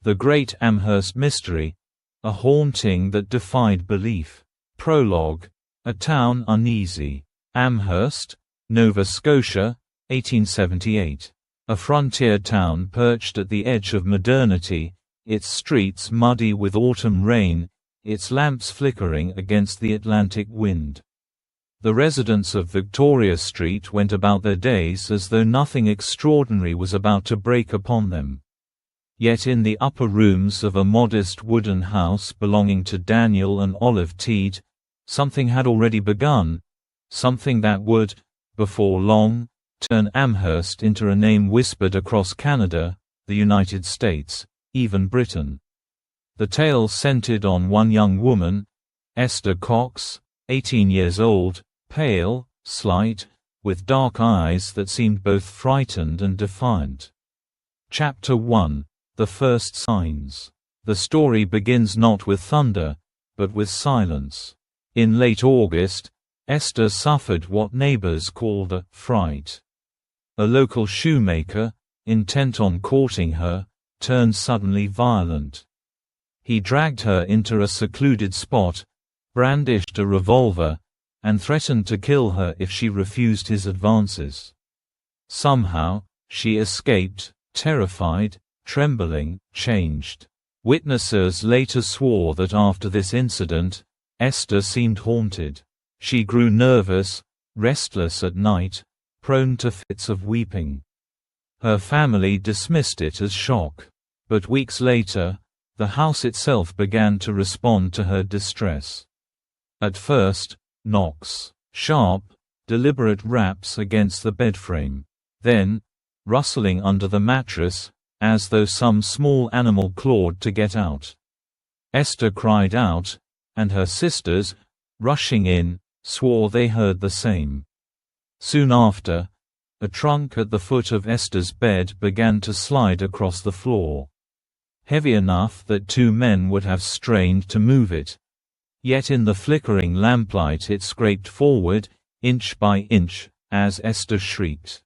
The Great Amherst Mystery, a haunting that defied belief. Prologue. A town uneasy. Amherst, Nova Scotia, 1878. A frontier town perched at the edge of modernity, its streets muddy with autumn rain, its lamps flickering against the Atlantic wind. The residents of Victoria Street went about their days as though nothing extraordinary was about to break upon them. Yet in the upper rooms of a modest wooden house belonging to Daniel and Olive Teed, something had already begun, something that would, before long, turn Amherst into a name whispered across Canada, the United States, even Britain. The tale centered on one young woman, Esther Cox, 18 years old, pale, slight, with dark eyes that seemed both frightened and defiant. Chapter 1. The First Signs. The story begins not with thunder, but with silence. In late August, Esther suffered what neighbors called a fright. A local shoemaker, intent on courting her, turned suddenly violent. He dragged her into a secluded spot, brandished a revolver, and threatened to kill her if she refused his advances. Somehow, she escaped, terrified, trembling, changed. Witnesses later swore that after this incident, Esther seemed haunted. She grew nervous, restless at night, prone to fits of weeping. Her family dismissed it as shock. But weeks later, the house itself began to respond to her distress. At first, knocks, sharp, deliberate raps against the bedframe. Then, rustling under the mattress, as though some small animal clawed to get out. Esther cried out, and her sisters, rushing in, swore they heard the same. Soon after, a trunk at the foot of Esther's bed began to slide across the floor. Heavy enough that two men would have strained to move it. Yet in the flickering lamplight it scraped forward, inch by inch, as Esther shrieked.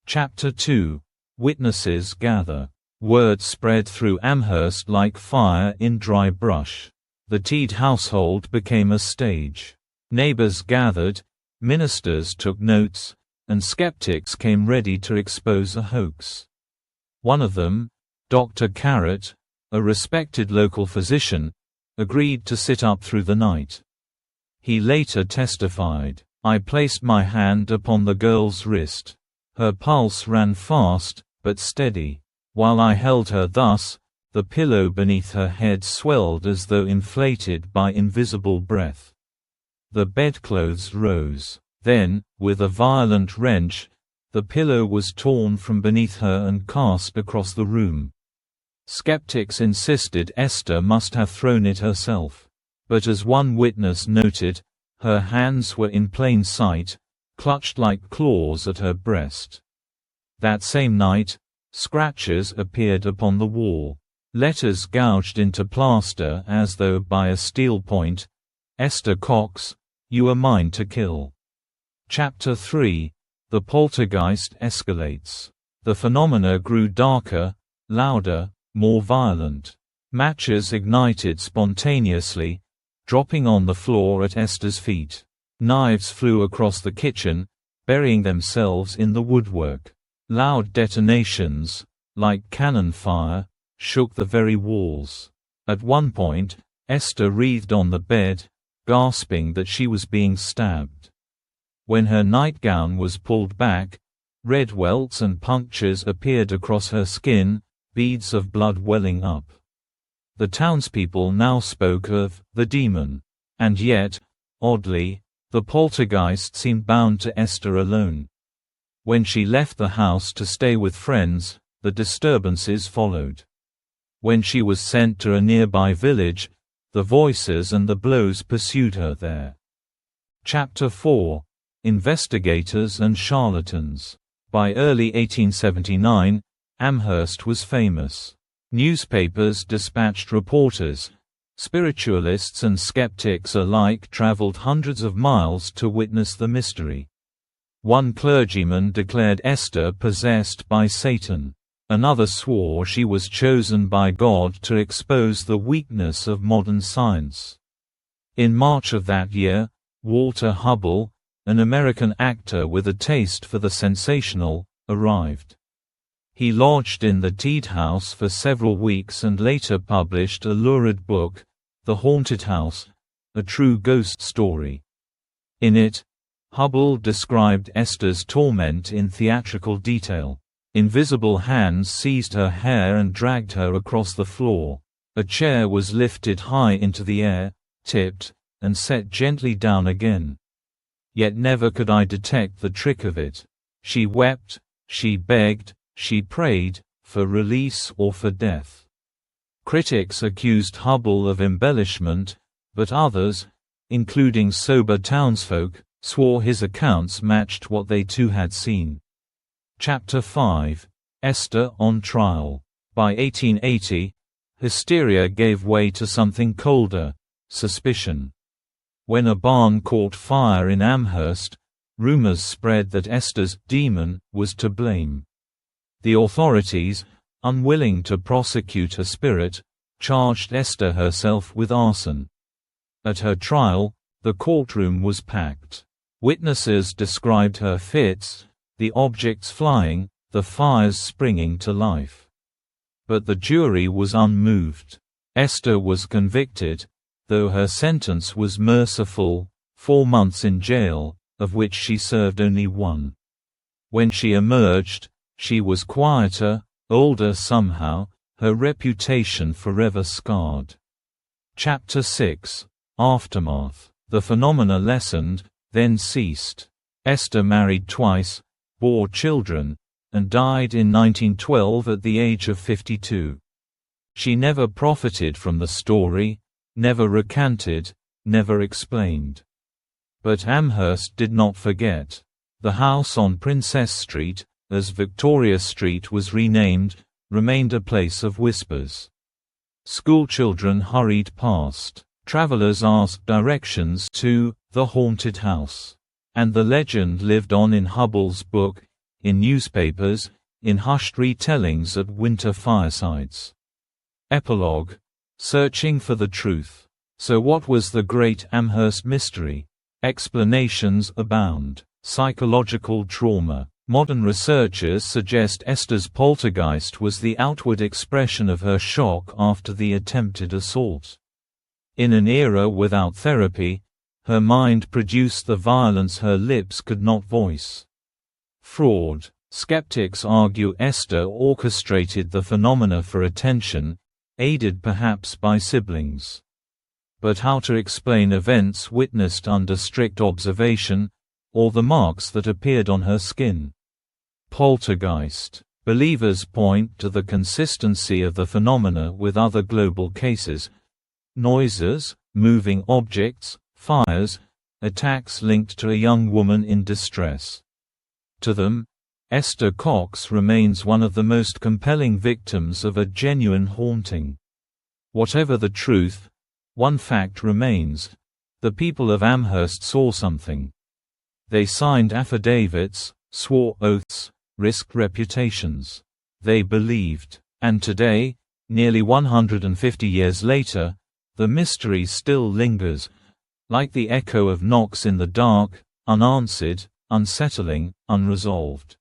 Chapter 2. Witnesses gather. Word spread through Amherst like fire in dry brush. The Teed household became a stage. Neighbors gathered, ministers took notes, and skeptics came ready to expose a hoax. One of them, Dr. Carrot, a respected local physician, agreed to sit up through the night. He later testified, "I placed my hand upon the girl's wrist. Her pulse ran fast, but steady. While I held her thus, the pillow beneath her head swelled as though inflated by invisible breath. The bedclothes rose. Then, with a violent wrench, the pillow was torn from beneath her and cast across the room." Skeptics insisted Esther must have thrown it herself. But as one witness noted, her hands were in plain sight, clutched like claws at her breast. That same night, scratches appeared upon the wall. Letters gouged into plaster as though by a steel point. Esther Cox, you are mine to kill. Chapter 3. The poltergeist escalates. The phenomena grew darker, louder, more violent. Matches ignited spontaneously, dropping on the floor at Esther's feet. Knives flew across the kitchen, burying themselves in the woodwork. Loud detonations, like cannon fire, shook the very walls. At one point, Esther writhed on the bed, gasping that she was being stabbed. When her nightgown was pulled back, red welts and punctures appeared across her skin, beads of blood welling up. The townspeople now spoke of the demon. And yet, oddly, the poltergeist seemed bound to Esther alone. When she left the house to stay with friends, the disturbances followed. When she was sent to a nearby village, the voices and the blows pursued her there. Chapter 4. Investigators and charlatans. By early 1879, Amherst was famous. Newspapers dispatched reporters. Spiritualists and skeptics alike traveled hundreds of miles to witness the mystery. One clergyman declared Esther possessed by Satan. Another swore she was chosen by God to expose the weakness of modern science. In March of that year, Walter Hubble, an American actor with a taste for the sensational, arrived. He lodged in the Teed House for several weeks and later published a lurid book, The Haunted House, a true ghost story. In it, Hubble described Esther's torment in theatrical detail. Invisible hands seized her hair and dragged her across the floor. A chair was lifted high into the air, tipped, and set gently down again. Yet never could I detect the trick of it. She wept, she begged, she prayed, for release or for death. Critics accused Hubble of embellishment, but others, including sober townsfolk, swore his accounts matched what they too had seen. Chapter 5: Esther on Trial. By 1880, hysteria gave way to something colder: suspicion. When a barn caught fire in Amherst, rumors spread that Esther's demon was to blame. The authorities, unwilling to prosecute a spirit, charged Esther herself with arson. At her trial, the courtroom was packed. Witnesses described her fits, the objects flying, the fires springing to life. But the jury was unmoved. Esther was convicted, though her sentence was merciful, 4 months in jail, of which she served only 1. When she emerged, she was quieter, older somehow, her reputation forever scarred. Chapter 6: Aftermath. The phenomena lessened, then ceased. Esther married twice, bore children, and died in 1912 at the age of 52. She never profited from the story, never recanted, never explained. But Amherst did not forget. The house on Princess Street, as Victoria Street was renamed, remained a place of whispers. Schoolchildren hurried past. Travelers asked directions to the haunted house. And the legend lived on in Hubble's book, in newspapers, in hushed retellings at winter firesides. Epilogue: Searching for the truth. So what was the great Amherst mystery? Explanations abound. Psychological trauma. Modern researchers suggest Esther's poltergeist was the outward expression of her shock after the attempted assault. In an era without therapy, her mind produced the violence her lips could not voice. Fraud. Skeptics argue Esther orchestrated the phenomena for attention, aided perhaps by siblings. But how to explain events witnessed under strict observation, or the marks that appeared on her skin? Poltergeist. Believers point to the consistency of the phenomena with other global cases: noises, moving objects, fires, attacks linked to a young woman in distress. To them, Esther Cox remains one of the most compelling victims of a genuine haunting. Whatever the truth, one fact remains: the people of Amherst saw something. They signed affidavits, swore oaths, risked reputations. They believed. And today, nearly 150 years later, the mystery still lingers, like the echo of knocks in the dark, unanswered, unsettling, unresolved.